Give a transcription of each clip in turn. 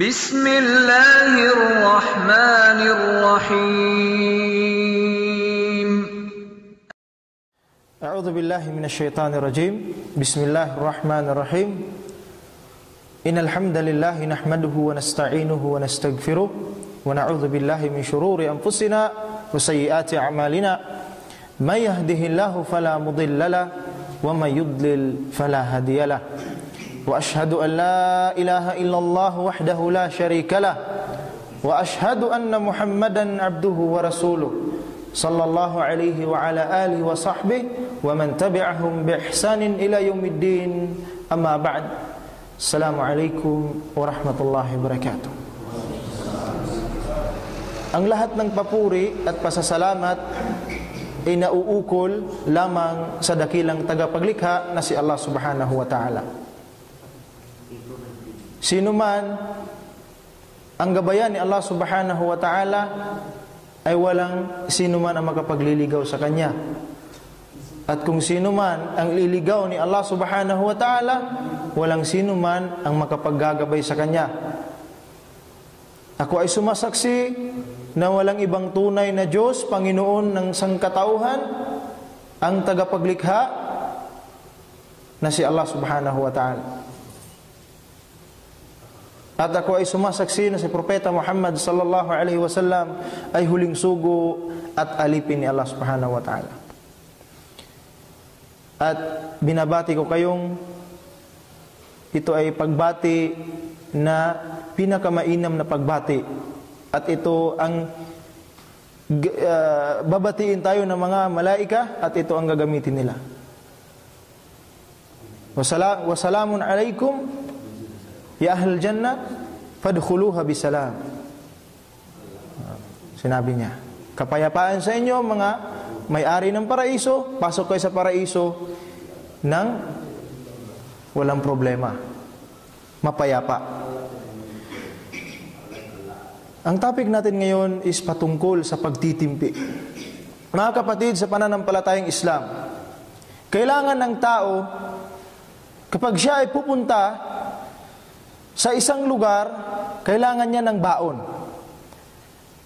Bismillahirrahmanirrahim. A'udzu billahi minasyaitonir rajim. Bismillahirrahmanirrahim. Innal hamdalillah nahmaduhu wa nasta'inuhu wa nastaghfiruh wa na'udzu billahi min shururi anfusina wa sayyiati a'malina. May yahdihillahu fala mudilla lahu wa may yudlil fala hadiya lahu. Wa ashhadu an la ilaha illallah wahdahu la syarika lahu wa ashhadu anna Muhammadan abduhu wa rasuluh sallallahu alaihi wa ala alihi wa sahbihi wa man tabi'ahum bi ihsanin ila yaumiddin. Amma ba'd. Assalamualaikum warahmatullahi wabarakatuh. Ang lahat ng papuri at pasasalamat ay nauukol lamang sa dakilang tagapaglikha na si Allah subhanahu wa ta'ala. Sino man ang gabayan ni Allah subhanahu wa ta'ala ay walang sino man ang makapagliligaw sa Kanya. At kung sino man ang liligaw ni Allah subhanahu wa ta'ala, walang sino man ang makapaggagabay sa Kanya. Ako ay sumasaksi na walang ibang tunay na Diyos, Panginoon ng sangkatauhan, ang tagapaglikha na si Allah subhanahu wa ta'ala. At ako ay sumasaksi na si Propeta Muhammad sallallahu alaihi wasallam ay huling sugo at alipin ni Allah subhanahu wa ta'ala. At binabati ko kayong ito ay pagbati na pinakamainam na pagbati. At ito ang babatiin tayo ng mga malaika at ito ang gagamitin nila. Wasalamun alaikum ya ahlul jannah fadkhuluha bisalam. Sinabi niya, kapayapaan sa inyo mga may-ari ng paraiso, pasok kayo sa paraiso ng walang problema, mapayapa. Ang topic natin ngayon is patungkol sa pagtitimpi. Mga kapatid, sa pananampalatayang Islam, kailangan ng tao, kapag siya ay pupunta sa isang lugar, kailangan niya ng baon.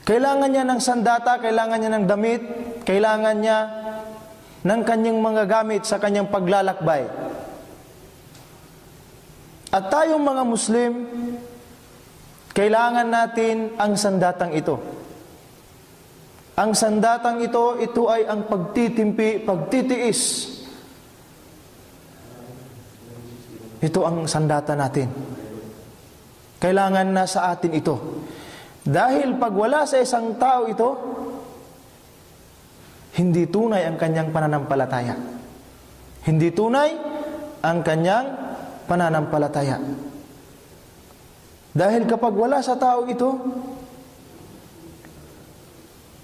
Kailangan niya ng sandata, kailangan niya ng damit, kailangan niya ng kanyang mga gamit sa kanyang paglalakbay. At tayong mga Muslim, kailangan natin ang sandatang ito. Ang sandatang ito ay ang pagtitimpi, pagtitiis. Ito ang sandata natin. Kailangan na sa atin ito. Dahil pag wala sa isang tao ito, hindi tunay ang kanyang pananampalataya. Hindi tunay ang kanyang pananampalataya. Dahil kapag wala sa tao ito,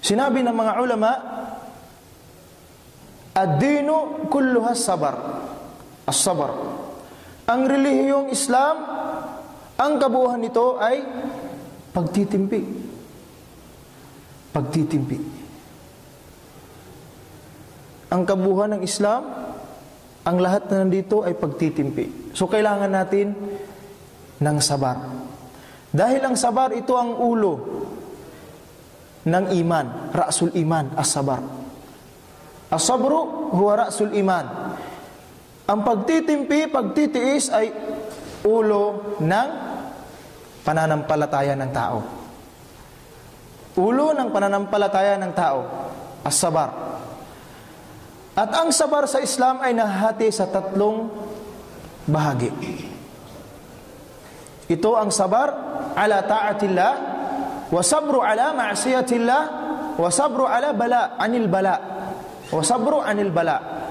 sinabi ng mga ulama, ad-dinu kulluha sabar. As-sabar. Ang relihiyong Islam, ang kabuuan nito ay pagtitimpi. Pagtitimpi. Ang kabuuan ng Islam, ang lahat na nandito ay pagtitimpi. So kailangan natin ng sabar. Dahil ang sabar, ito ang ulo ng iman. Ra'sul iman, as-sabar. As-sabru huwa ra'sul iman. Ang pagtitimpi, pagtitiis ay ulo ng pananampalataya ng tao. Ulo ng pananampalataya ng tao, as-sabar. At ang sabar sa Islam ay nahati sa tatlong bahagi. Ito ang sabar ala ta'atillah, wa sabru ala ma'siyatillah, wa sabru ala bala, anil bala, wa sabru anil bala.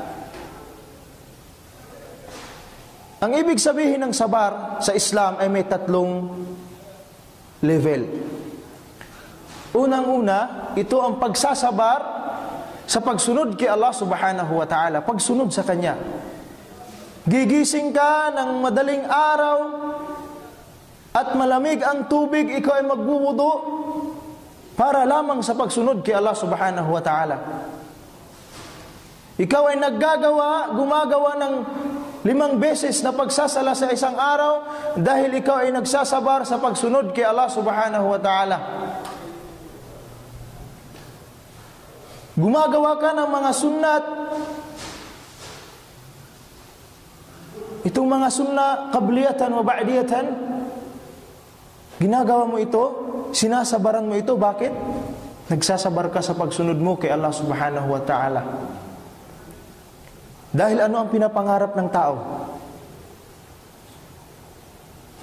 Ang ibig sabihin ng sabar sa Islam ay may tatlong level. Unang-una, ito ang pagsasabar sa pagsunod kay Allah subhanahu wa ta'ala, pagsunod sa Kanya. Gigising ka ng madaling araw at malamig ang tubig, ikaw ay magwuwudu para lamang sa pagsunod kay Allah subhanahu wa ta'ala. Ikaw ay gumagawa ng 5 beses na pagsasala sa isang araw dahil ikaw ay nagsasabar sa pagsunod kay Allah subhanahu wa ta'ala. Gumagawa ka ng mga sunnat. Itong mga sunna, qabliyatan wa ba'diyatan, ginagawa mo ito, sinasabaran mo ito. Bakit? Nagsasabar ka sa pagsunod mo kay Allah subhanahu wa ta'ala. Dahil ano ang pinapangarap ng tao?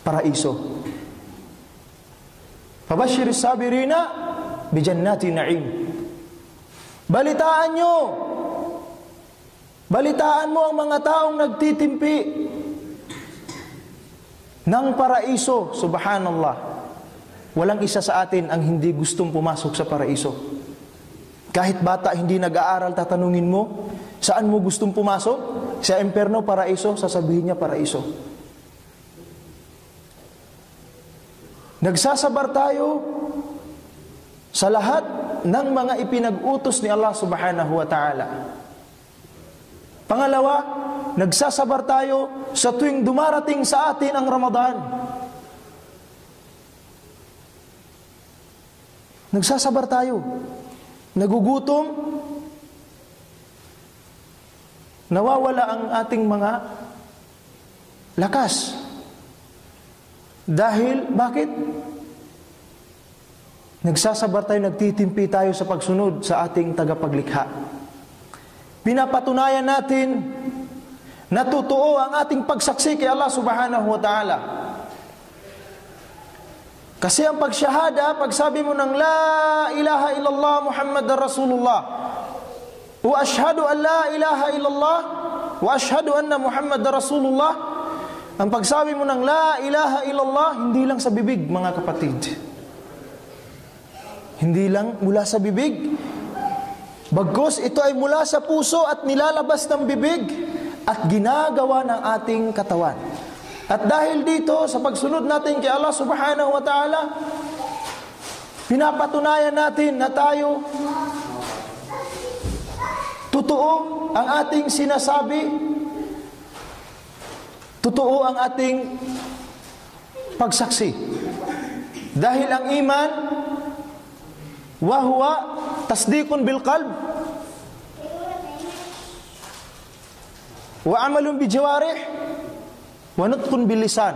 Paraiso. Fabashshir as-sabirina bi jannati na'im. Balitaan nyo. Balitaan mo ang mga taong nagtitimpi ng paraiso. Subhanallah. Walang isa sa atin ang hindi gustong pumasok sa paraiso. Kahit bata hindi nag-aaral, tatanungin mo, saan mo gustong pumasok? Sa impyerno, paraiso? Sasabihin niya, paraiso. Nagsasabar tayo sa lahat ng mga ipinag-utos ni Allah subhanahu wa ta'ala. Pangalawa, nagsasabar tayo sa tuwing dumarating sa atin ang Ramadan. Nagsasabar tayo. Nagugutom. Nawawala ang ating mga lakas. Dahil, bakit? Nagsasabar tayo, nagtitimpi tayo sa pagsunod sa ating tagapaglikha. Pinapatunayan natin na totoo ang ating pagsaksi kay Allah subhanahu wa ta'ala. Kasi ang pagsyahada, pagsabi mo ng La ilaha illallah Muhammadar Rasulullah wa ashhadu an la ilaha illallah wa ashhadu anna Muhammadar Rasulullah, ang pagsabi mo ng La ilaha illallah, hindi lang sa bibig, mga kapatid. Hindi lang mula sa bibig. Bagkus ito ay mula sa puso at nilalabas ng bibig at ginagawa ng ating katawan. At dahil dito, sa pagsunod natin kay Allah subhanahu wa ta'ala, pinapatunayan natin na tayo totoo ang ating sinasabi, totoo ang ating pagsaksi. Dahil ang iman, wa huwa tasdiqun bil qalb wa amalun bi jawarih wa nutqun bil lisan.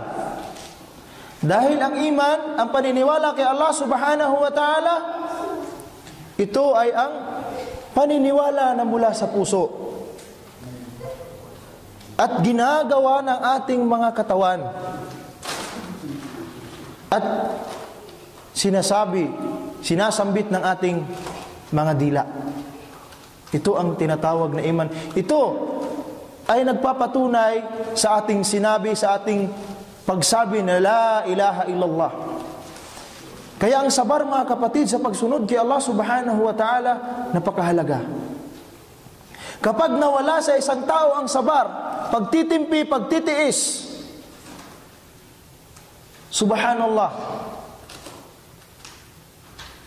Dahil ang iman, ang paniniwala kay Allah subhanahu wa ta'ala, ito ay ang paniniwala na mula sa puso at ginagawa ng ating mga katawan at sinasambit ng ating mga dila. Ito ang tinatawag na iman. Ito ay nagpapatunay sa ating sinabi, sa ating pagsabi na La ilaha illallah. Kaya ang sabar, mga kapatid, sa pagsunod kay Allah subhanahu wa ta'ala, napakahalaga. Kapag nawala sa isang tao ang sabar, pagtitimpi, pagtitiis, subhanallah,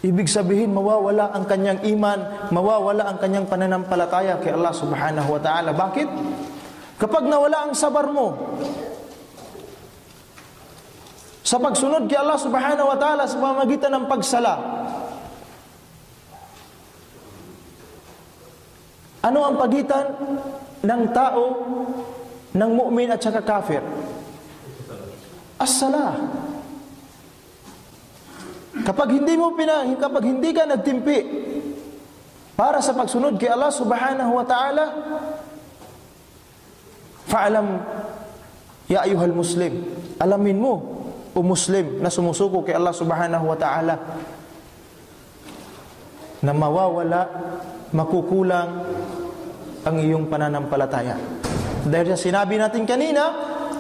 ibig sabihin, mawawala ang kanyang iman, mawawala ang kanyang pananampalataya kay Allah subhanahu wa ta'ala. Bakit? Kapag nawala ang sabar mo sa pagsunod kay Allah subhanahu wa ta'ala sa pamamagitan ng pagsala, ano ang pagitan ng tao, ng mu'min at saka kafir? As-salah. Kapag hindi ka nagtimpi para sa pagsunod kay Allah subhanahu wa ta'ala, fa'alam ya ayuhal muslim, alamin mo o muslim na sumusuko kay Allah subhanahu wa ta'ala, na mawawala, makukulang ang iyong pananampalataya. Dahil sa sinabi natin kanina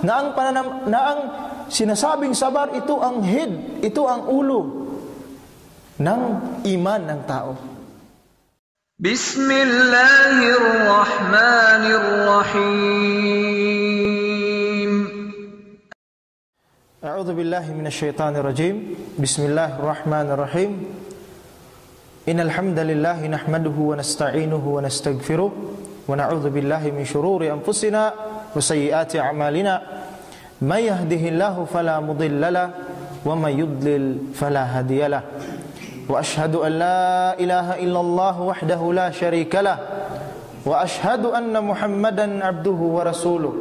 na ang sinasabing sabar, ito ang head, ito ang ulo ng iman ng tao. Bismillahirrahmanirrahim. A'udzu billahi minasy syaithanir rajim. Bismillahirrahmanirrahim. Innal hamdalillah nahmaduhu wa nasta'inuhu wa nastaghfiruh wa na'udzu billahi min shururi anfusina وسيئات أعمالنا من يهده الله فلا مضل له ومن يضلل فلا هادي له وأشهد أن لا إله إلا الله وحده لا شريك له وأشهد أن محمدا عبده ورسوله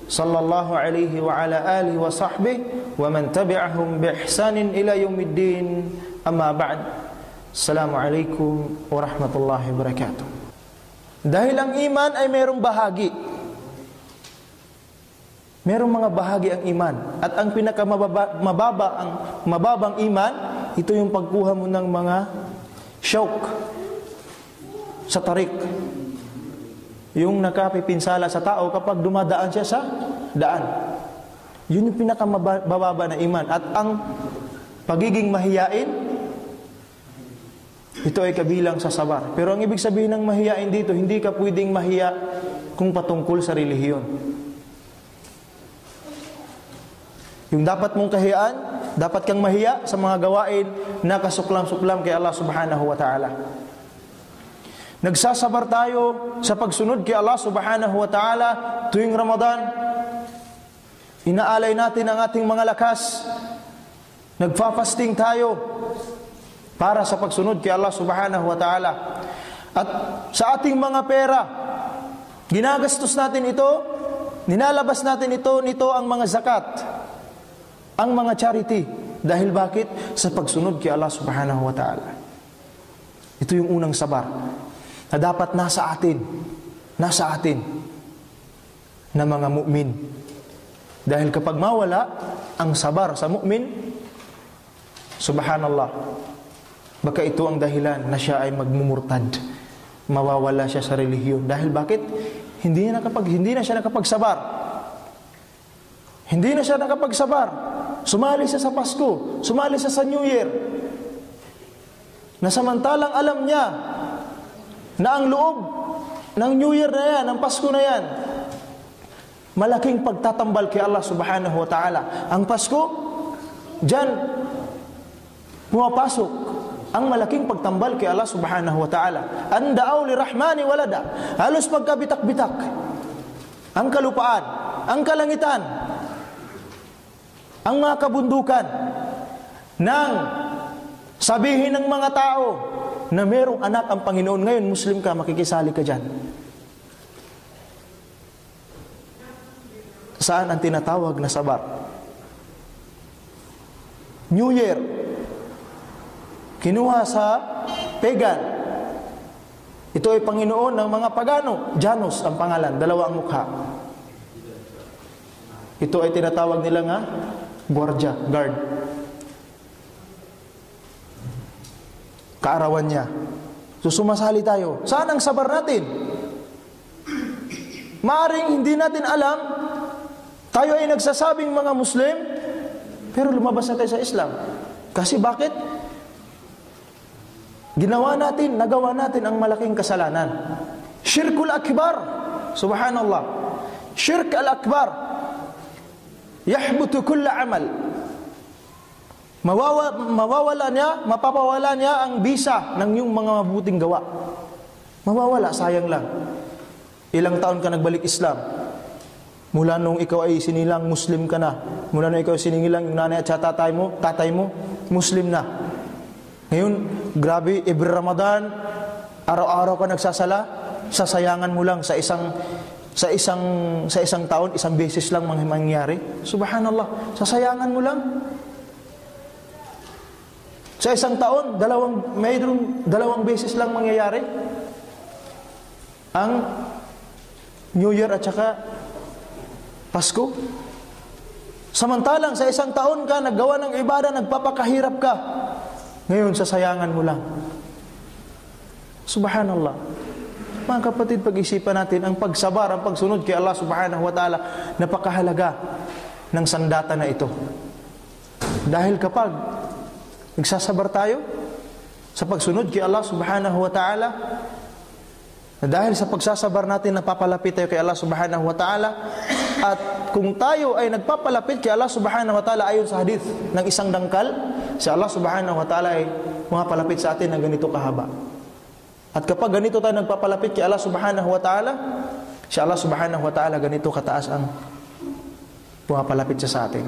صلى الله عليه وعلى آله وصحبه ومن تبعهم بإحسان إلى يوم الدين أما بعد السلام عليكم ورحمة الله وبركاته. Dahil ang iman ay mayroong bahagi, mayroong mga bahagi ang iman, at ang mababang iman, ito yung pagkuha mo ng mga shawk sa tarik, yung nakapipinsala sa tao kapag dumadaan siya sa daan. Yun yung pinakamababa na iman. At ang pagiging mahiyain, ito ay kabilang sa sabar. Pero ang ibig sabihin ng mahiyain dito, hindi ka pwedeng mahiya kung patungkol sa relihiyon. Yung dapat mong kahiyaan, dapat kang mahiya sa mga gawain na kasuklam-suklam kay Allah subhanahu wa ta'ala. Nagsasabar tayo sa pagsunod kay Allah subhanahu wa ta'ala tuwing Ramadan. Inaalay natin ang ating mga lakas. Nagfa-fasting tayo para sa pagsunod kay Allah subhanahu wa ta'ala. At sa ating mga pera, ginagastos natin ito, nilalabas natin nito ang mga zakat, ang mga charity. Dahil bakit? Sa pagsunod kay Allah subhanahu wa ta'ala. Ito yung unang sabar na dapat nasa atin na mga mu'min. Dahil kapag mawala ang sabar sa mu'min, subhanallah, baka ito ang dahilan na siya ay magmumurtad, mawawala siya sa relihiyon. Dahil bakit? Hindi na siya nakapagsabar. Hindi na siya nakapagsabar. Sumali siya sa Pasko, sumali siya sa New Year, na samantalang alam niya na ang loob ng New Year na yan, ng Pasko na yan, malaking pagtatambal kay Allah subhanahu wa ta'ala. Ang Pasko, dyan pumapasok ang malaking pagtambal kay Allah subhanahu wa ta'ala. Anda'aw li rahmani walada. Halos magkabitak-bitak ang kalupaan, ang kalangitan, ang mga kabundukan, nang sabihin ng mga tao na merong anak ang Panginoon. Ngayon, Muslim ka, makikisali ka dyan. Saan ang tinatawag na sabar? New Year, kinuha sa pagan. Ito ay Panginoon ng mga pagano. Janus ang pangalan, dalawa ang mukha. Ito ay tinatawag nila nga guardia, guard. Kaarawan niya. So sumasali tayo. Saan ang sabar natin? Maaring hindi natin alam, tayo ay nagsasabing mga Muslim, pero lumabas na tayo sa Islam. Kasi bakit? Nagawa natin ang malaking kasalanan. Shirkul akbar. Subhanallah. Shirk al-akbar. Yahbutu kulla amal. Mapapawala niya ang bisa ng iyong mga mabuting gawa. Mawawala, sayang lang. Ilang taon ka nagbalik Islam? Mula nung ikaw ay sinilang, Muslim ka na. Mula nung ikaw ay sinilang, yung nanay at tatay mo, Muslim na. Ngayon, grabe, every Ramadan, araw-araw ka nagsasala, sasayangan mo lang sa isang taon, isang beses lang mangyari. Subhanallah, sasayangan mo lang. Sa isang taon, dalawang beses lang mangyayari ang New Year at saka Pasko. Samantalang sa isang taon ka naggawa ng ibada, nagpapakahirap ka. Ngayon, sasayangan mo lang. Subhanallah. Mga kapatid, pag-isipan natin ang pagsabar, ang pagsunod kay Allah subhanahu wa ta'ala, napakahalaga ng sandata na ito. Dahil kapag nagsasabar tayo sa pagsunod kay Allah subhanahu wa ta'ala, na dahil sa pagsasabar natin, napapalapit tayo kay Allah subhanahu wa ta'ala. At kung tayo ay nagpapalapit kay Allah subhanahu wa ta'ala ayon sa hadith ng isang dangkal, si Allah subhanahu wa ta'ala ay mapapalapit sa atin ng ganito kahaba. At kapag ganito tayo nagpapalapit kay Allah subhanahu wa ta'ala, Si Allah subhanahu wa ta'ala ganito kataas ang pumapalapit siya sa atin.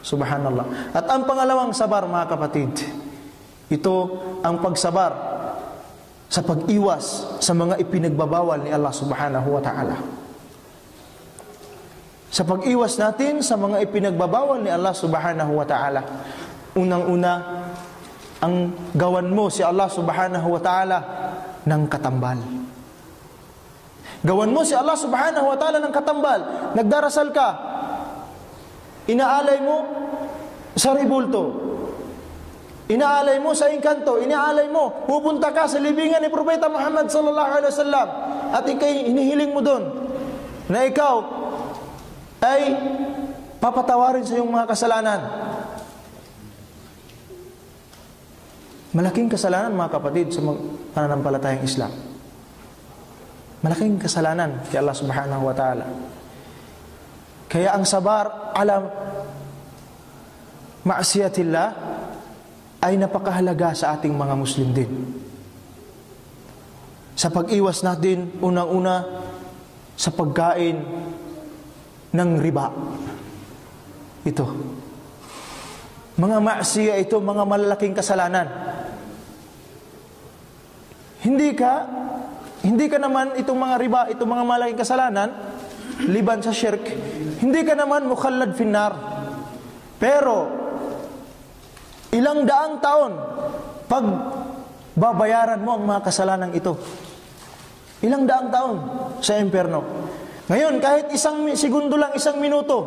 Subhanallah. At ang pangalawang sabar, mga kapatid, ito ang pagsabar sa pag-iwas sa mga ipinagbabawal ni Allah subhanahu wa ta'ala. Sa pag-iwas natin sa mga ipinagbabawal ni Allah subhanahu wa ta'ala. Unang-una, ang gawan mo si Allah subhanahu wa ta'ala ng katambal. Gawan mo si Allah subhanahu wa ta'ala ng katambal. Nagdarasal ka, inaalay mo sa ribulto, inaalay mo sa engkanto, inaalay mo, pupunta ka sa libingan ni Propeta Muhammad sallallahu alaihi wasallam, at ikay hinihiling mo doon na ikaw ay papatawarin sa iyong mga kasalanan. Malaking kasalanan, mga kapatid, sa pananampalatayang Islam. Malaking kasalanan kay Allah subhanahu wa ta'ala. Kaya ang sabar ala ma'siyatillah ay napakahalaga sa ating mga Muslim din. Sa pag-iwas natin, unang-una, sa pagkain ng riba. Ito. Mga ma'siya ito, mga malalaking kasalanan. Hindi ka naman itong mga riba, itong mga malalaking kasalanan, liban sa shirk, hindi ka naman mukhallad finnar. Pero ilang daang taon pag babayaran mo ang mga kasalanan ito. Ilang daang taon sa impyerno. Ngayon, kahit isang segundo lang, isang minuto,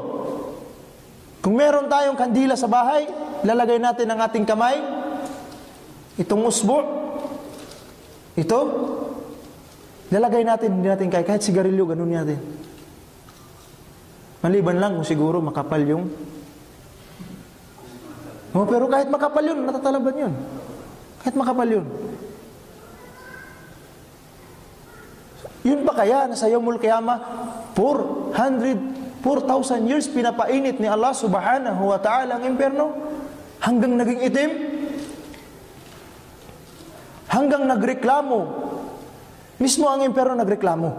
kung meron tayong kandila sa bahay, lalagay natin ang ating kamay, itong usbo, ito, lalagay natin, hindi natin kahit sigarilyo, ganun natin. Maliban lang kung siguro makapal yung pero kahit makapal yun, natatalaban yun. Kahit makapal yun. Yun ba kaya na sa Yawmul Qiyamah 4,000 years pinapainit ni Allah subhanahu wa ta'ala ang impyerno hanggang naging itim, hanggang nagreklamo. Mismo ang impyerno nagreklamo.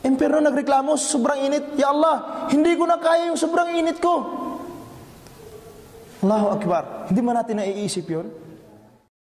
Impyerno nagreklamo, sobrang init. Ya Allah, hindi ko na kaya yung sobrang init ko. Allahu Akbar. Hindi man natin naiisip yun?